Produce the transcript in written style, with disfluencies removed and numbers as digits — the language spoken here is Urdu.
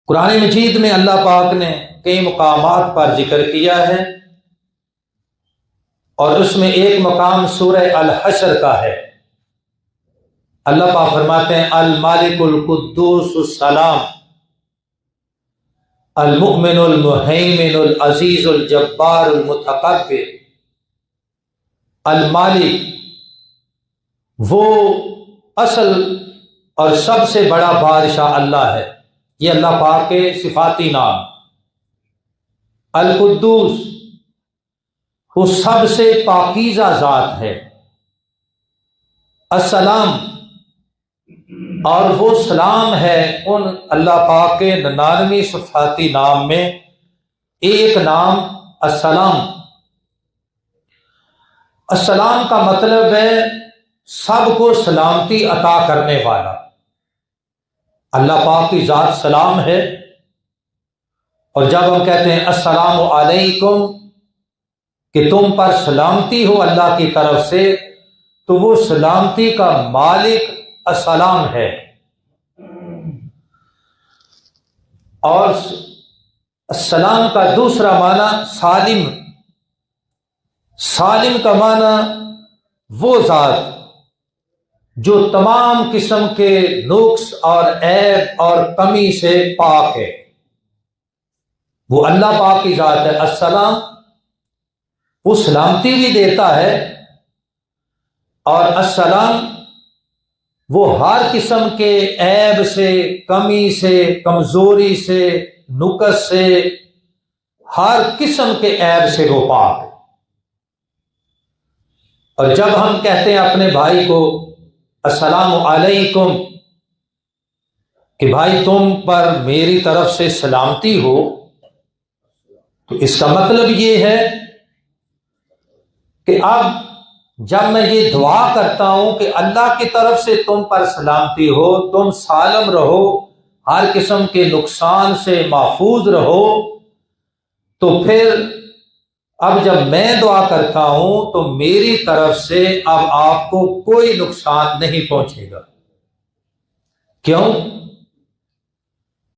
قرآن مجید میں اللہ پاک نے کئی مقامات پر ذکر کیا ہے، اور اس میں ایک مقام سورہ الحشر کا ہے۔ اللہ پاک فرماتے ہیں المالک القدوس السلام المؤمن المہیمن العزیز الجبار المتکبر۔ المالک وہ اصل اور سب سے بڑا بادشاہ اللہ ہے، یہ اللہ پاک کے صفاتی نام۔ القدوس وہ سب سے پاکیزہ ذات ہے۔ السلام اور وہ سلام ہے ان اللہ پاک کے 99 صفاتی نام میں ایک نام السلام۔ السلام کا مطلب ہے سب کو سلامتی عطا کرنے والا۔ اللہ پاک کی ذات سلام ہے، اور جب ہم کہتے ہیں السلام علیکم کہ تم پر سلامتی ہو اللہ کی طرف سے، تو وہ سلامتی کا مالک السلام ہے۔ اور السلام کا دوسرا معنی سالم۔ سالم کا معنی وہ ذات جو تمام قسم کے نقص اور عیب اور کمی سے پاک ہے، وہ اللہ پاک کی ذات ہے السلام۔ وہ سلامتی بھی دیتا ہے، اور السلام وہ ہر قسم کے عیب سے، کمی سے، کمزوری سے، نقص سے، ہر قسم کے عیب سے وہ پاک ہے۔ اور جب ہم کہتے ہیں اپنے بھائی کو السلام علیکم کہ بھائی تم پر میری طرف سے سلامتی ہو، تو اس کا مطلب یہ ہے کہ اب جب میں یہ دعا کرتا ہوں کہ اللہ کی طرف سے تم پر سلامتی ہو، تم سالم رہو، ہر قسم کے نقصان سے محفوظ رہو، تو پھر اب جب میں دعا کرتا ہوں تو میری طرف سے اب آپ کو کوئی نقصان نہیں پہنچے گا۔ کیوں؟